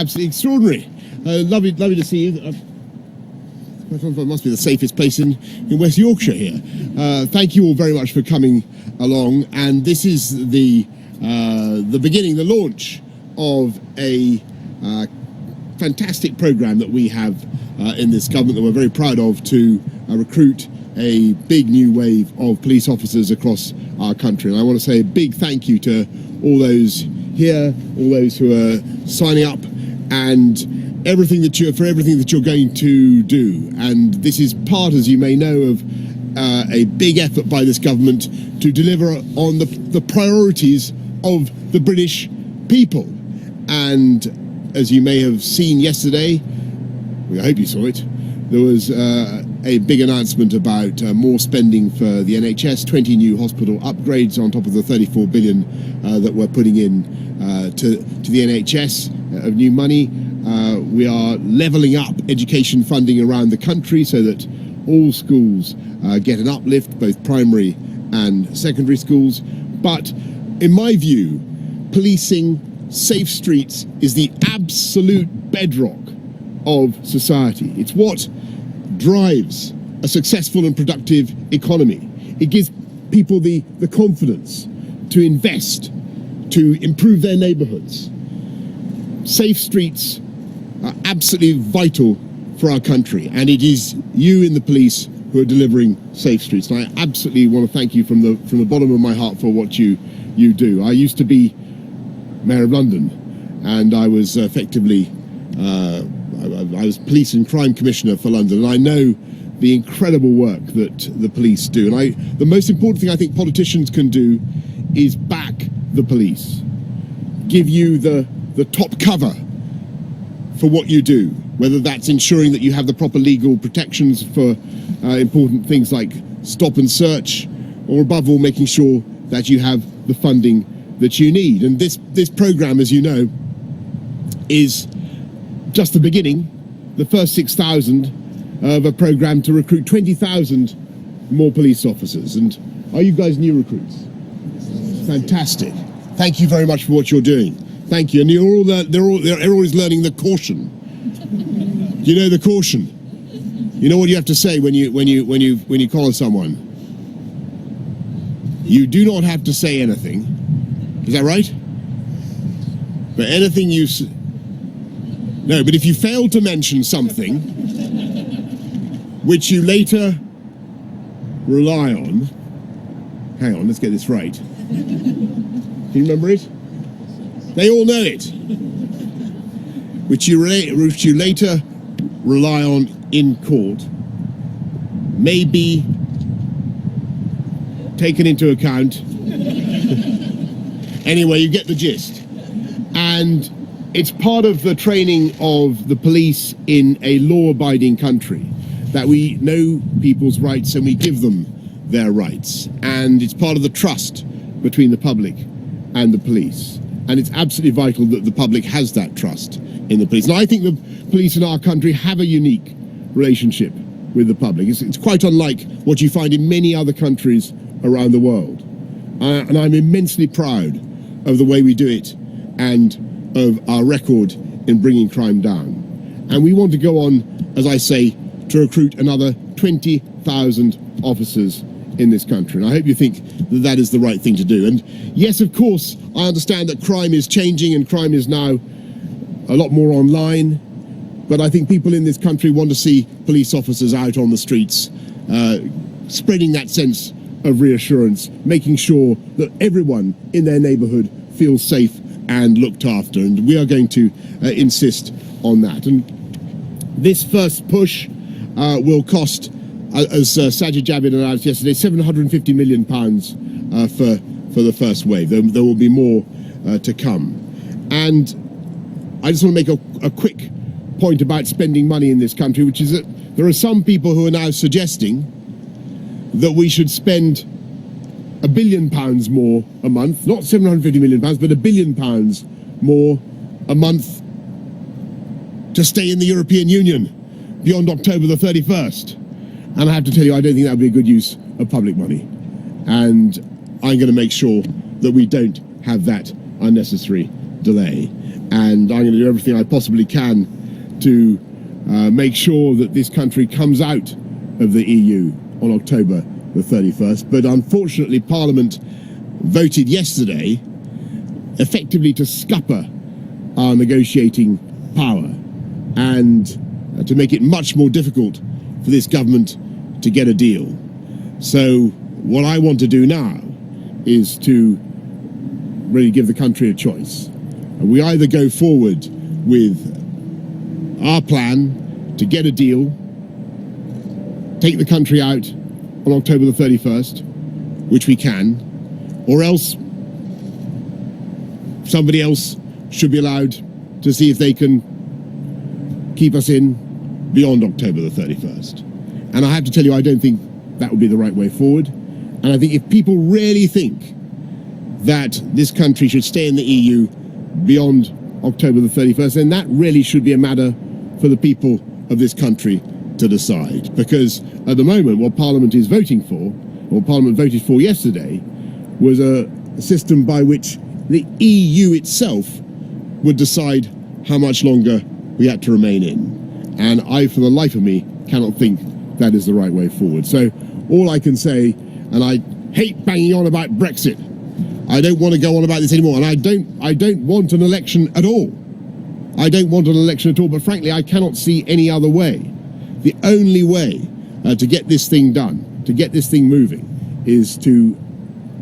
absolutely extraordinary. Lovely to see you. It must be the safest place in West Yorkshire here. Thank you all very much for coming along. And this is the beginning, the launch of a fantastic programme that we have in this government that we're very proud of to recruit a big new wave of police officers across our country. And I want to say a big thank you to all those here, all those who are signing up, and everything that you're going to do. And this is part, as you may know, of a big effort by this government to deliver on the priorities of the British people. And as you may have seen yesterday, I hope you saw it, there was a big announcement about more spending for the NHS, 20 new hospital upgrades on top of the 34 billion that we're putting in to the NHS of new money. We are levelling up education funding around the country so that all schools get an uplift, both primary and secondary schools. But in my view, policing, safe streets is the absolute bedrock of society. It's what drives a successful and productive economy. It gives people the confidence to invest, to improve their neighbourhoods. Safe streets are absolutely vital for our country, and it is you in the police who are delivering safe streets. And I absolutely want to thank you from the bottom of my heart for what you do. I used to be Mayor of London, and I was effectively I was Police and Crime Commissioner for London, and I know the incredible work that the police do. And the most important thing I think politicians can do is back the police, give you the top cover for what you do, whether that's ensuring that you have the proper legal protections for important things like stop and search, or above all, making sure that you have the funding that you need. And this programme, as you know, is just the beginning, the first 6,000 of a programme to recruit 20,000 more police officers. And are you guys new recruits? Fantastic. Thank you very much for what you're doing. Thank you. And everybody's learning the caution. Do you know the caution? You know what you have to say when you call someone? You do not have to say anything. Is that right? But anything you no, but if you fail to mention something which you later rely on, hang on, let's get this right. Do you remember it? They all know it. Which you later rely on in court, may be taken into account. Anyway, you get the gist. And it's part of the training of the police in a law-abiding country that we know people's rights and we give them their rights. And it's part of the trust between the public and the police. And it's absolutely vital that the public has that trust in the police. And I think the police in our country have a unique relationship with the public. It's quite unlike what you find in many other countries around the world. And I'm immensely proud of the way we do it and of our record in bringing crime down. And we want to go on, as I say, to recruit another 20,000 officers in this country. And I hope you think that that is the right thing to do. And yes, of course, I understand that crime is changing and crime is now a lot more online. But I think people in this country want to see police officers out on the streets, spreading that sense of reassurance, making sure that everyone in their neighbourhood feels safe and looked after, and we are going to insist on that. And this first push will cost, as Sajid Javid announced yesterday, £750 million for the first wave. There will be more to come. And I just want to make a quick point about spending money in this country, which is that there are some people who are now suggesting that we should spend £1 billion more a month, not £750 million, but £1 billion more a month to stay in the European Union beyond October the 31st. And I have to tell you, I don't think that would be a good use of public money. And I'm going to make sure that we don't have that unnecessary delay. and I'm going to do everything I possibly can to make sure that this country comes out of the EU on October the 31st. But unfortunately, Parliament voted yesterday effectively to scupper our negotiating power and to make it much more difficult for this government to get a deal. So what I want to do now is to really give the country a choice. We either go forward with our plan to get a deal, take the country out on October the 31st, which we can, or else somebody else should be allowed to see if they can keep us in beyond October the 31st. And I have to tell you, I don't think that would be the right way forward. And I think if people really think that this country should stay in the EU beyond October the 31st, then that really should be a matter for the people of this country to decide. Because at the moment, what Parliament is voting for, or Parliament voted for yesterday, was a system by which the EU itself would decide how much longer we had to remain in. And I, for the life of me, cannot think that is the right way forward. So all I can say, and I hate banging on about Brexit, I don't want to go on about this anymore, and I don't want an election at all. I don't want an election at all, but frankly, I cannot see any other way. The only way to get this thing done, to get this thing moving, is to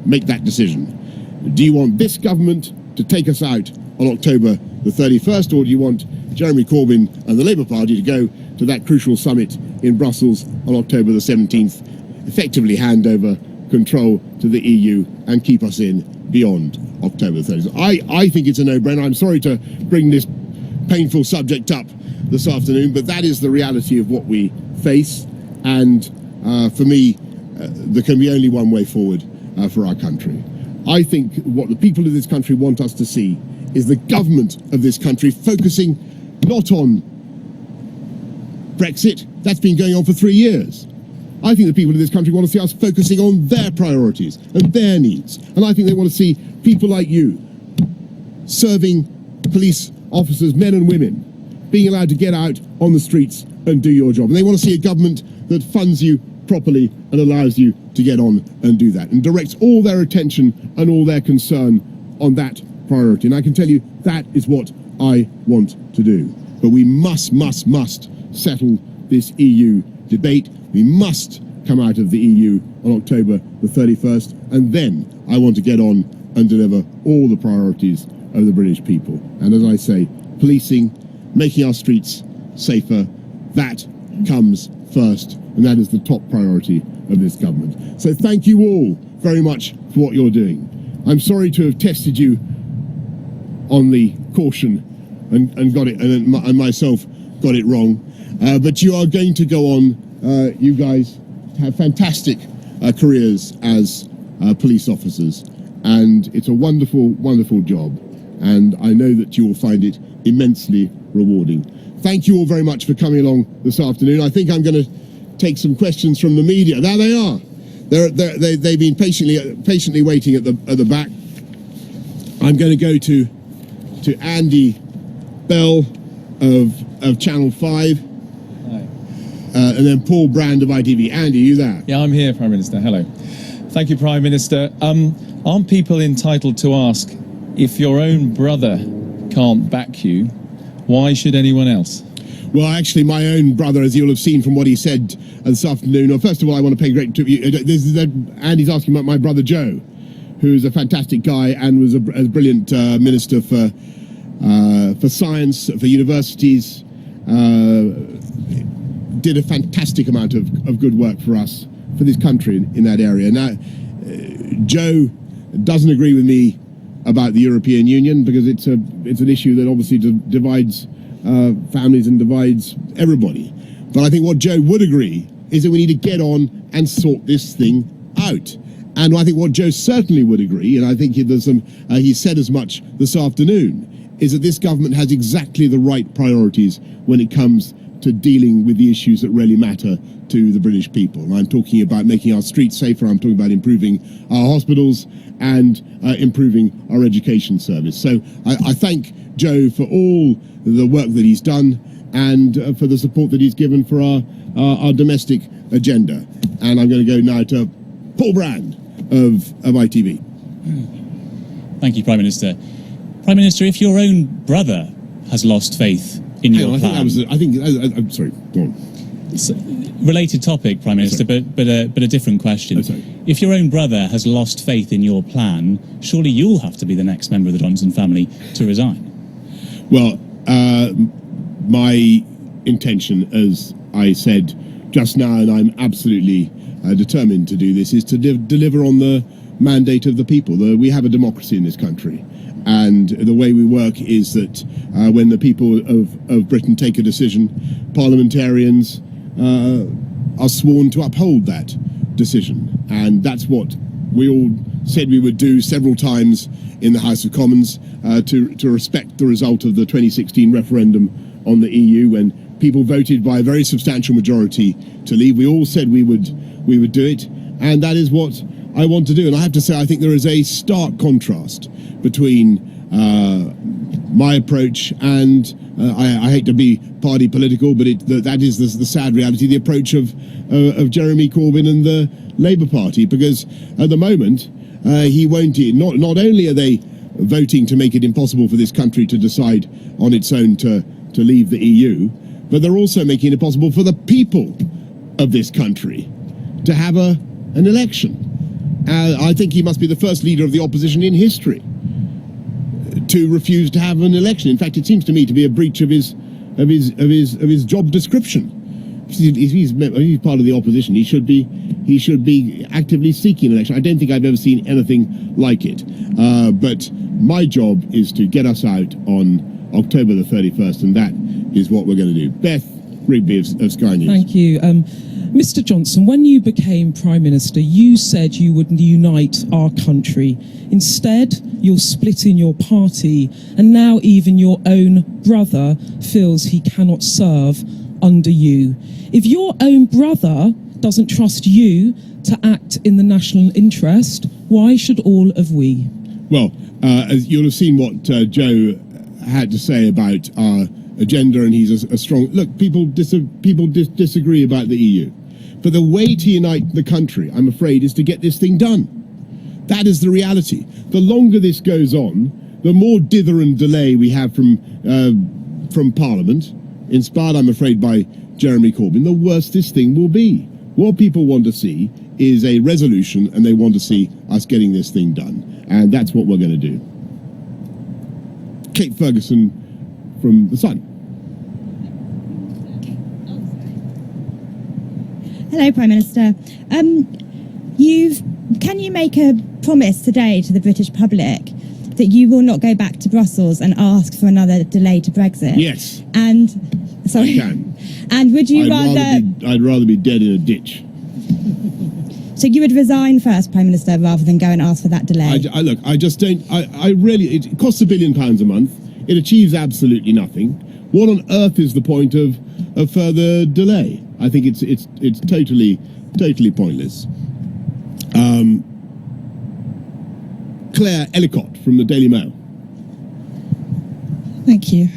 make that decision. Do you want this government to take us out on October the 31st, or do you want Jeremy Corbyn and the Labour Party to go to that crucial summit in Brussels on October the 17th, effectively hand over control to the EU and keep us in beyond October the 30th. I think it's a no-brainer. I'm sorry to bring this painful subject up this afternoon, but that is the reality of what we face. And for me, there can be only one way forward for our country. I think what the people of this country want us to see is the government of this country focusing not on Brexit. That's been going on for 3 years. I think the people of this country want to see us focusing on their priorities and their needs. And I think they want to see people like you serving police officers, men and women, being allowed to get out on the streets and do your job. And they want to see a government that funds you properly and allows you to get on and do that and directs all their attention and all their concern on that priority. And I can tell you that is what I want to do. But we must settle this EU debate. We must come out of the EU on October the 31st, and then I want to get on and deliver all the priorities of the British people. And as I say, policing, making our streets safer, that comes first, and that is the top priority of this government. So thank you all very much for what you're doing. I'm sorry to have tested you on the caution and got it, and myself got it wrong. But you are going to go on, you guys have fantastic careers as police officers, and it's a wonderful, wonderful job. And I know that you will find it immensely rewarding. Thank you all very much for coming along this afternoon. I think I'm going to take some questions from the media. There they are. They've been patiently waiting at the back. I'm going to go to Andy Bell of Channel 5. And then Paul Brand of ITV. Andy, are you there? Yeah, I'm here, Prime Minister. Hello. Thank you, Prime Minister. Aren't people entitled to ask, if your own brother can't back you, why should anyone else? Well, actually, my own brother, as you'll have seen from what he said this afternoon, well, first of all, I want to pay great tribute. Andy's asking about my brother Joe, who's a fantastic guy and was a brilliant minister for science, for universities, did a fantastic amount of good work for us, for this country in that area. Now, Joe doesn't agree with me about the European Union because it's an issue that obviously divides families and divides everybody. But I think what Joe would agree is that we need to get on and sort this thing out. And I think what Joe certainly would agree, and I think he said as much this afternoon, is that this government has exactly the right priorities when it comes to dealing with the issues that really matter to the British people. And I'm talking about making our streets safer, I'm talking about improving our hospitals and improving our education service. So I thank Joe for all the work that he's done and for the support that he's given for our domestic agenda. And I'm going to go now to Paul Brand of ITV. Thank you, Prime Minister. Prime Minister, if your own brother has lost faith in your plan... I'm sorry, go on. It's a related topic, Prime Minister, but a different question. If your own brother has lost faith in your plan, surely you'll have to be the next member of the Johnson family to resign. Well, my intention, as I said just now, and I'm absolutely determined to do this, is to deliver on the mandate of the people. We have a democracy in this country, and the way we work is that when the people of Britain take a decision, parliamentarians are sworn to uphold that decision, and that's what we all said we would do several times in the House of Commons to respect the result of the 2016 referendum on the EU, when people voted by a very substantial majority to leave. We all said we would do it, and that is what I want to do. And I have to say, I think there is a stark contrast between my approach and I hate to be party political, but that is the sad reality, the approach of Jeremy Corbyn and the Labour Party, because at the moment he won't. Not only are they voting to make it impossible for this country to decide on its own to leave the EU, but they're also making it possible for the people of this country to have an election. I think he must be the first leader of the opposition in history to refuse to have an election. In fact, it seems to me to be a breach of his job description. He's part of the opposition. He should be actively seeking an election. I don't think I've ever seen anything like it. But my job is to get us out on October the 31st, and that is what we're going to do. Beth Rigby of Sky News. Thank you. Mr. Johnson, when you became Prime Minister, you said you would unite our country. Instead, you're splitting your party, and now even your own brother feels he cannot serve under you. If your own brother doesn't trust you to act in the national interest, why should all of we? Well, as you'll have seen what Joe had to say about our agenda, and he's a strong... Look, people disagree about the EU. But the way to unite the country, I'm afraid, is to get this thing done. That is the reality. The longer this goes on, the more dither and delay we have from Parliament, inspired, I'm afraid, by Jeremy Corbyn, the worse this thing will be. What people want to see is a resolution, and they want to see us getting this thing done. And that's what we're going to do. Kate Ferguson from The Sun. Hello, Prime Minister. Can you make a promise today to the British public that you will not go back to Brussels and ask for another delay to Brexit? Yes. And sorry. I can. And would you I'd rather be dead in a ditch. So you would resign first, Prime Minister, rather than go and ask for that delay? Look, I just don't. It costs £1 billion a month. It achieves absolutely nothing. What on earth is the point of further delay? I think it's totally pointless. Claire Ellicott from the Daily Mail. Thank you.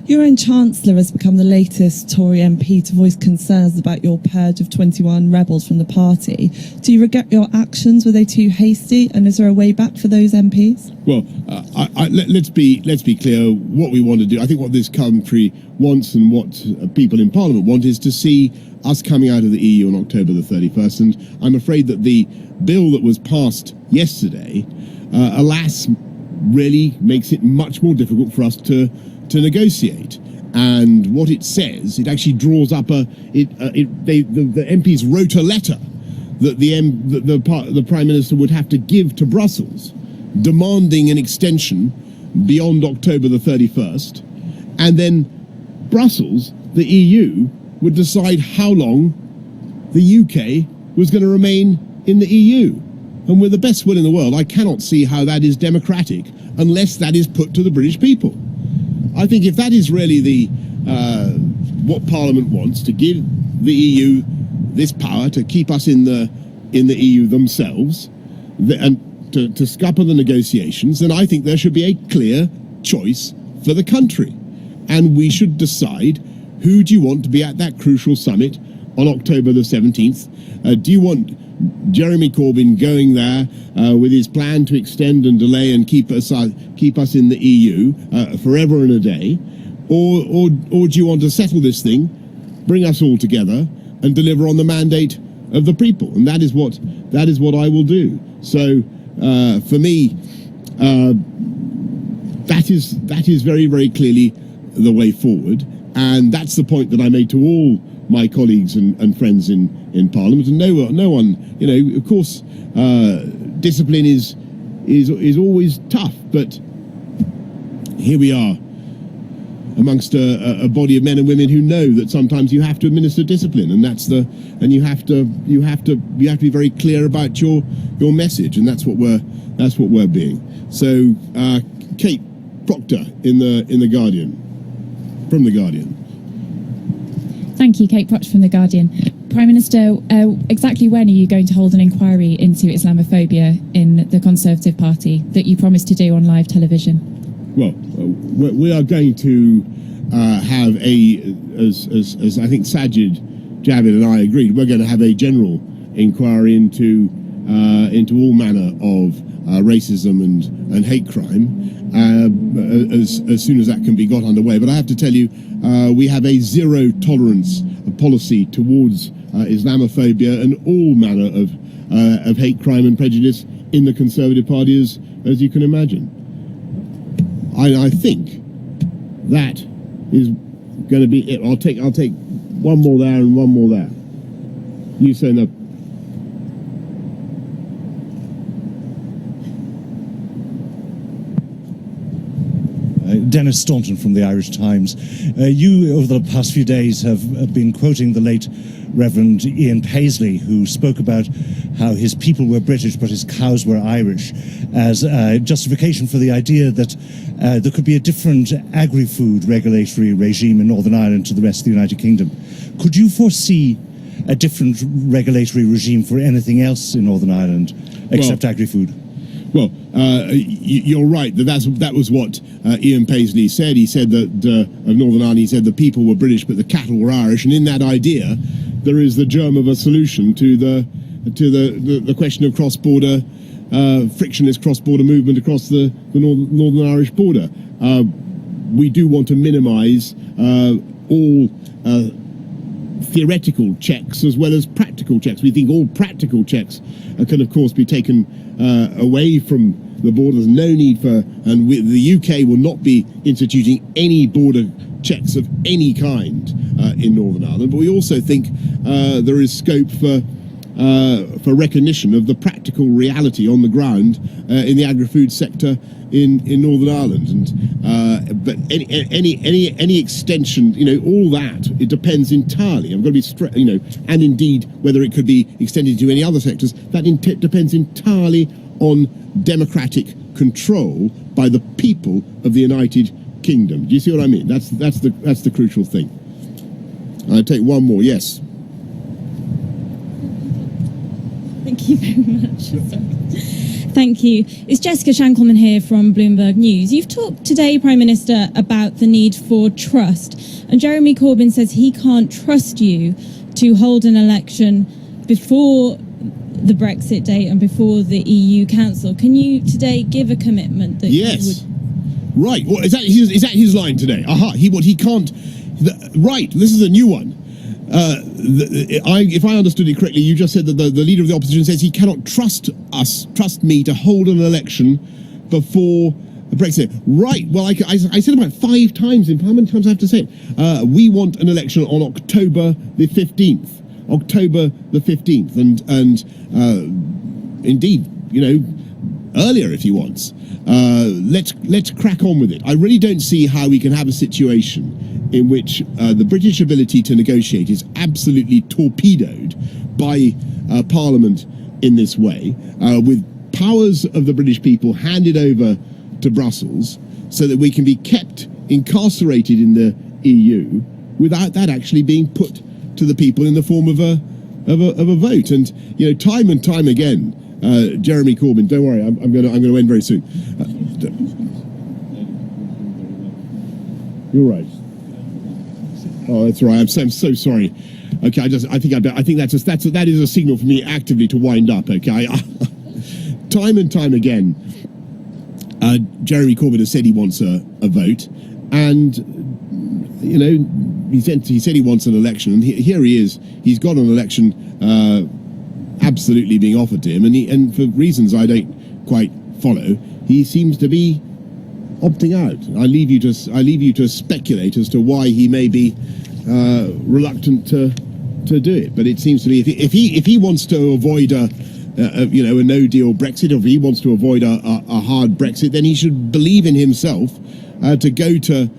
Your own Chancellor has become the latest Tory MP to voice concerns about your purge of 21 rebels from the party. Do you regret your actions? Were they too hasty? And is there a way back for those MPs? Well, let's be clear what we want to do. I think what this country wants and what people in Parliament want is to see us coming out of the EU on October the 31st. And I'm afraid that the bill that was passed yesterday, alas, really makes it much more difficult for us to negotiate. And what it says, it actually draws up the MPs wrote a letter that the Prime Minister would have to give to Brussels, demanding an extension beyond October the 31st, and then Brussels, the EU, would decide how long the UK was going to remain in the EU. And with the best will in the world, I cannot see how that is democratic unless that is put to the British people. I think if that is really what Parliament wants, to give the EU this power to keep us in the EU themselves, and to scupper the negotiations, then I think there should be a clear choice for the country. And we should decide, who do you want to be at that crucial summit on October the 17th? Do you want Jeremy Corbyn going there with his plan to extend and delay and keep us in the EU forever and a day? Or do you want to settle this thing, bring us all together, and deliver on the mandate of the people? And that is what I will do. So for me, that is very, very clearly the way forward, and that's the point that I made to all my colleagues and friends in Parliament. And no one, of course, discipline is always tough, but here we are amongst a body of men and women who know that sometimes you have to administer discipline, and you have to be very clear about your message, and that's what we're being. So, Kate Proctor in the Guardian, from the Guardian. Thank you, Kate Proctor from the Guardian. Prime Minister, exactly when are you going to hold an inquiry into Islamophobia in the Conservative Party that you promised to do on live television? Well, we are going to have as I think Sajid Javid and I agreed, we're going to have a general inquiry into all manner of racism and hate crime as soon as that can be got underway. But I have to tell you, we have a zero tolerance policy towards Islamophobia and all manner of hate crime and prejudice in the Conservative Party, as you can imagine. I think that is going to be it. I'll take one more there and one more there. You say no. Dennis Staunton from the Irish Times. You, over the past few days, have been quoting the late Reverend Ian Paisley, who spoke about how his people were British but his cows were Irish, as justification for the idea that there could be a different agri-food regulatory regime in Northern Ireland to the rest of the United Kingdom. Could you foresee a different regulatory regime for anything else in Northern Ireland except agri-food? Well, you're right. That was what Ian Paisley said. He said that of Northern Ireland, he said the people were British, but the cattle were Irish. And in that idea, there is the germ of a solution to the question of cross-border, frictionless cross-border movement across the Northern Irish border. We do want to minimise all theoretical checks as well as practical checks. We think all practical checks can, of course, be taken away from the border. There's no need for, and the UK will not be instituting any border checks of any kind in Northern Ireland. But we also think there is scope for recognition of the practical reality on the ground in the agri-food sector in Northern Ireland. And but any extension, all that, it depends entirely. I've got to be and indeed whether it could be extended to any other sectors, that depends entirely on democratic control by the people of the United Kingdom. Do you see what I mean? That's the crucial thing. I'll take one more. Yes. Thank you very much. Thank you. It's Jessica Shankelman here from Bloomberg News. You've talked today, Prime Minister, about the need for trust. And Jeremy Corbyn says he can't trust you to hold an election before the Brexit date and before the EU Council. Can you today give a commitment that yes. you would... Right. Well, is that his line today? Aha. He can't... Right. This is a new one. If I understood it correctly, you just said that the leader of the opposition says he cannot trust me to hold an election before Brexit. Right. Well, I said about 5 times how many times I have to say it? We want an election on October the 15th. October the 15th. And indeed, earlier if he wants. Let's crack on with it. I really don't see how we can have a situation in which the British ability to negotiate is absolutely torpedoed by Parliament in this way, with powers of the British people handed over to Brussels so that we can be kept incarcerated in the EU without that actually being put to the people in the form of a vote. And you know, time and time again, Jeremy Corbyn. Don't worry, I'm going to end very soon. You're right. Oh, that's right. I'm so sorry. Okay, I think that is a signal for me actively to wind up. Okay, time and time again, Jeremy Corbyn has said he wants a vote, and you know, he said he wants an election, and here he is. He's got an election absolutely being offered to him, and for reasons I don't quite follow, he seems to be opting out. I leave you to speculate as to why he may be reluctant to do it. But it seems to me if he wants to avoid a no-deal Brexit, or if he wants to avoid a hard Brexit, then he should believe in himself to go to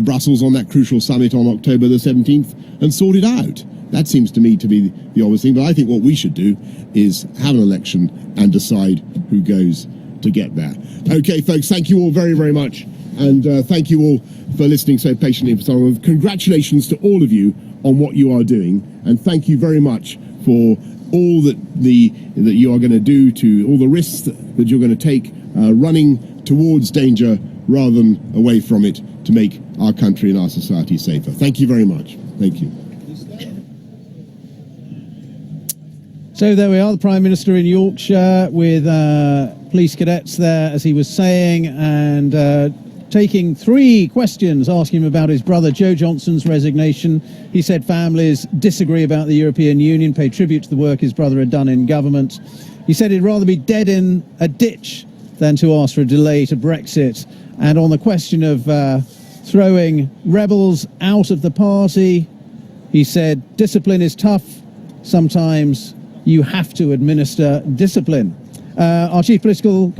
Brussels on that crucial summit on October the 17th and sort it out. That seems to me to be the obvious thing. But I think what we should do is have an election and decide who goes to get there. Okay, folks, thank you all very, very much. And thank you all for listening so patiently for so long. Congratulations to all of you on what you are doing. And thank you very much for all that you are going to do, to all the risks that you're going to take, running towards danger rather than away from it, to make our country and our society safer. Thank you very much. Thank you. So there we are, the Prime Minister in Yorkshire with police cadets there, as he was saying, and taking 3 questions, asking him about his brother Joe Johnson's resignation. He said families disagree about the European Union, pay tribute to the work his brother had done in government. He said he'd rather be dead in a ditch than to ask for a delay to Brexit. And on the question of throwing rebels out of the party, he said discipline is tough. Sometimes you have to administer discipline. Our chief political